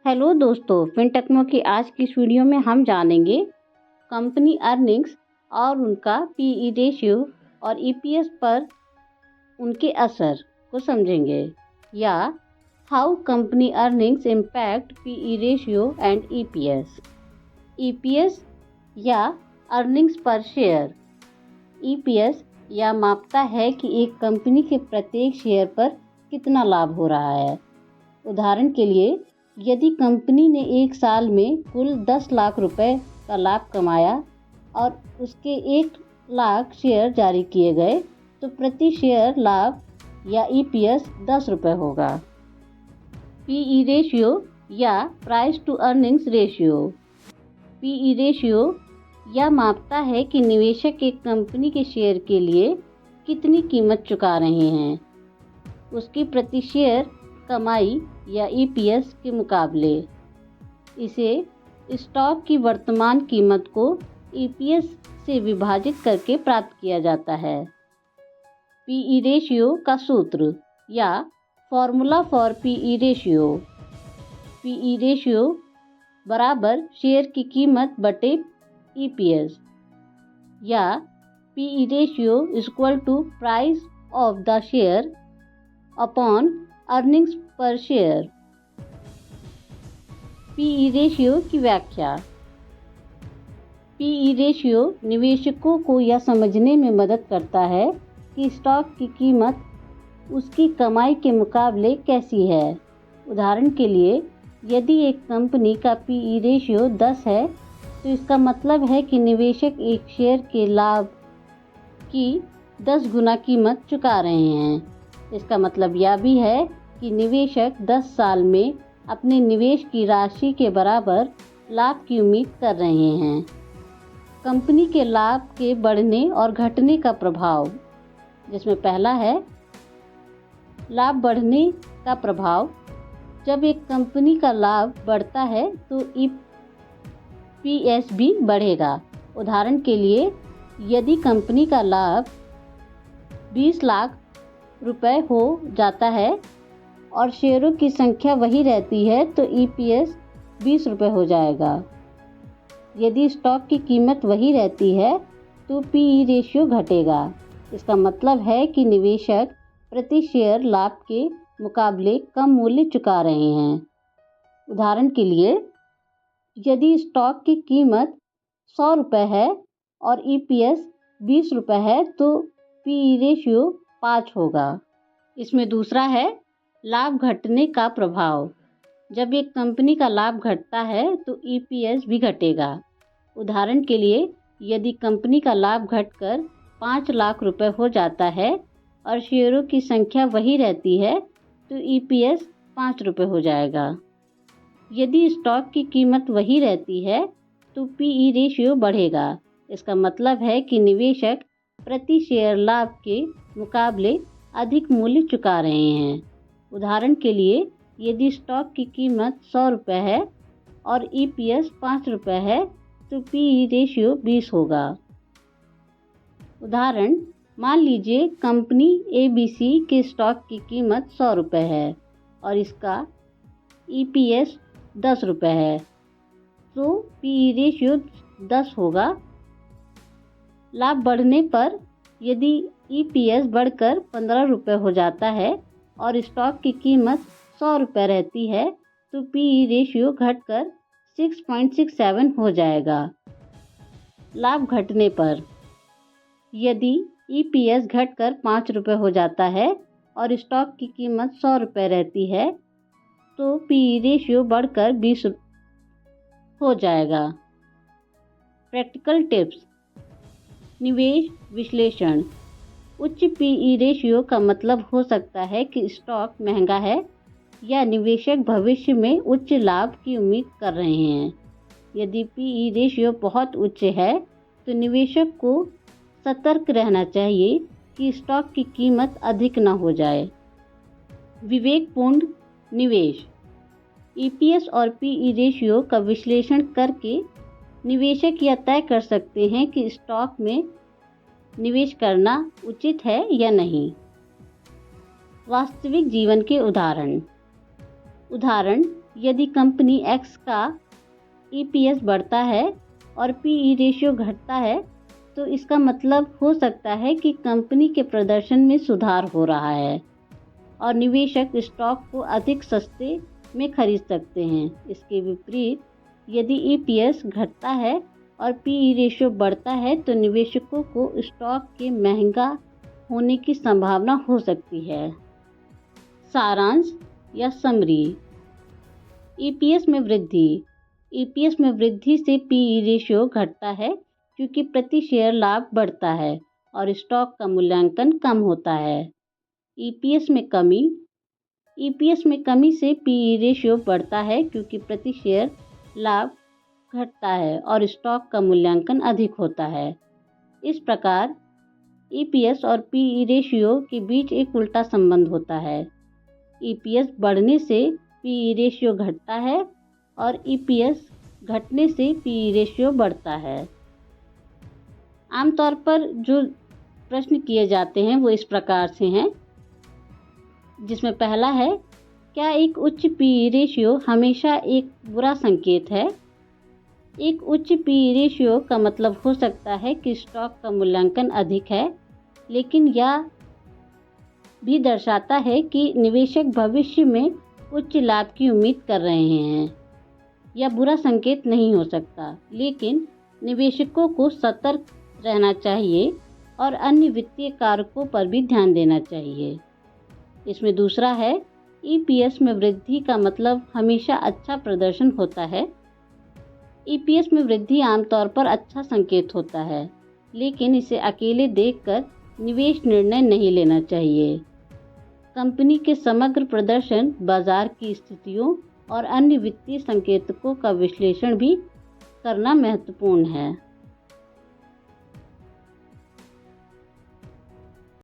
Hello दोस्तों, फिनटेक्नो की आज की इस वीडियो में हम जानेंगे कंपनी अर्निंग्स और उनका पीई रेशियो और ईपीएस पर उनके असर को समझेंगे, या how company earnings impact PE ratio and EPS. EPS या अर्निंग्स पर शेयर। ईपीएस यह मापता है कि एक कंपनी के प्रत्येक शेयर पर कितना लाभ हो रहा है। उदाहरण के लिए, यदि कंपनी ने एक साल में कुल 10 लाख रुपए का लाभ कमाया और उसके 1 लाख शेयर जारी किए गए, तो प्रति शेयर लाभ या ईपीएस 10 रुपये होगा। पीई रेशियो या price to earnings ratio. PE ratio यह मापता है कि निवेशक एक कंपनी के शेयर के लिए कितनी कीमत चुका रहे हैं, उसकी प्रति शेयर कमाई या ईपीएस के मुकाबले। इसे स्टॉक की वर्तमान कीमत को ईपीएस से विभाजित करके प्राप्त किया जाता है। पीई रेशियो का सूत्र या formula for PE ratio. PE ratio बराबर शेयर की कीमत बटे ईपीएस, या PE ratio equal to price of the share upon earnings per share. PE ratio की व्याख्या। पीई रेशियो निवेशकों को यह समझने में मदद करता है कि स्टॉक की कीमत उसकी कमाई के मुकाबले कैसी है। उदाहरण के लिए, यदि एक कंपनी का पीई रेशियो 10 है, तो इसका मतलब है कि निवेशक एक शेयर के लाभ की 10 गुना कीमत चुका रहे हैं। इसका मतलब यह भी है कि निवेशक 10 साल में अपने निवेश की राशि के बराबर लाभ की उम्मीद कर रहे हैं। कंपनी के लाभ के बढ़ने और घटने का प्रभाव, जिसमें पहला है लाभ बढ़ने का प्रभाव। जब एक कंपनी का लाभ बढ़ता है तो ईपीएस भी बढ़ेगा। उदाहरण के लिए, यदि कंपनी का लाभ 20 लाख रुपए हो जाता है और शेयरों की संख्या वही रहती है, तो ईपीएस 20 रुपये हो जाएगा। यदि स्टॉक की कीमत वही रहती है तो पीई रेशियो घटेगा। इसका मतलब है कि निवेशक प्रति शेयर लाभ के मुकाबले कम मूल्य चुका रहे हैं। उदाहरण के लिए, यदि स्टॉक की कीमत 100 रुपये है और ईपीएस 20 रुपये है, तो पीई रेशियो 5 होगा। इसमें दूसरा है लाभ घटने का प्रभाव। जब एक कंपनी का लाभ घटता है तो ईपीएस भी घटेगा। उदाहरण के लिए, यदि कंपनी का लाभ घटकर 5 लाख रुपए हो जाता है और शेयरों की संख्या वही रहती है, तो ईपीएस 5 रुपये हो जाएगा। यदि स्टॉक की कीमत वही रहती है तो पीई रेशियो बढ़ेगा। इसका मतलब है कि निवेशक प्रति शेयर लाभ के मुकाबले अधिक मूल्य चुका रहे हैं। उदाहरण के लिए, यदि स्टॉक की कीमत 100 रुपये है और ईपीएस 5 रुपये है, तो पीई रेशियो 20 होगा। उदाहरण, मान लीजिए कंपनी एबीसी के स्टॉक की कीमत 100 रुपये है और इसका ईपीएस 10 रुपये है, तो पीई रेशियो 10 होगा। लाभ बढ़ने पर यदि ईपीएस बढ़कर 15 रुपये हो जाता है और स्टॉक की कीमत 100 रुपये रहती है, तो पीई रेशियो घटकर 6.67 हो जाएगा। लाभ घटने पर यदि ईपीएस घटकर 5 रुपये हो जाता है और स्टॉक की कीमत 100 रुपये रहती है, तो पीई रेशियो बढ़कर 20 हो जाएगा। Practical tips. निवेश विश्लेषण। उच्च पीई रेशियो का मतलब हो सकता है कि स्टॉक महंगा है या निवेशक भविष्य में उच्च लाभ की उम्मीद कर रहे हैं। यदि पीई रेशियो बहुत उच्च है तो निवेशक को सतर्क रहना चाहिए कि स्टॉक की कीमत अधिक न हो जाए। विवेकपूर्ण निवेश। ईपीएस और पीई रेशियो का विश्लेषण करके निवेशक यह तय कर सकते हैं कि स्टॉक में निवेश करना उचित है या नहीं। वास्तविक जीवन के उदाहरण। यदि कंपनी एक्स का EPS बढ़ता है और PE रेशियो घटता है तो इसका मतलब हो सकता है कि कंपनी के प्रदर्शन में सुधार हो रहा है और निवेशक स्टॉक को अधिक सस्ते में खरीद सकते हैं। इसके विपरीत यदि EPS घटता है और PE रेशियो बढ़ता है तो निवेशकों को स्टॉक के महंगा होने की संभावना हो सकती है। सारांश या समरी। EPS में वृद्धि से PE रेशियो घटता है क्योंकि प्रति शेयर लाभ बढ़ता है और स्टॉक का मूल्यांकन कम होता है। EPS में कमी से PE रेशियो बढ़ता है क्योंकि प्रति शेयर लाभ घटता है और स्टॉक का मूल्यांकन अधिक होता है। इस प्रकार EPS और PE रेशियो के बीच एक उल्टा संबंध होता है। EPS बढ़ने से PE रेशियो घटता है और EPS घटने से PE रेशियो बढ़ता है। आमतौर पर जो प्रश्न किए जाते हैं वो इस प्रकार से हैं, जिसमें पहला है, क्या एक उच्च PE रेशियो हमेशा एक बुरा संकेत है? एक उच्च PE रेशियो का मतलब हो सकता है कि स्टॉक का मूल्यांकन अधिक है, लेकिन यह भी दर्शाता है कि निवेशक भविष्य में उच्च लाभ की उम्मीद कर रहे हैं। यह बुरा संकेत नहीं हो सकता, लेकिन निवेशकों को सतर्क रहना चाहिए और अन्य वित्तीय कारकों पर भी ध्यान देना चाहिए। इसमें दूसरा है, EPS में वृद्धि का मतलब हमेशा अच्छा प्रदर्शन होता है। EPS में वृद्धि आमतौर पर अच्छा संकेत होता है, लेकिन इसे अकेले देखकर निवेश निर्णय नहीं लेना चाहिए। कंपनी के समग्र प्रदर्शन, बाजार की स्थितियों और अन्य वित्तीय संकेतकों का विश्लेषण भी करना महत्वपूर्ण है।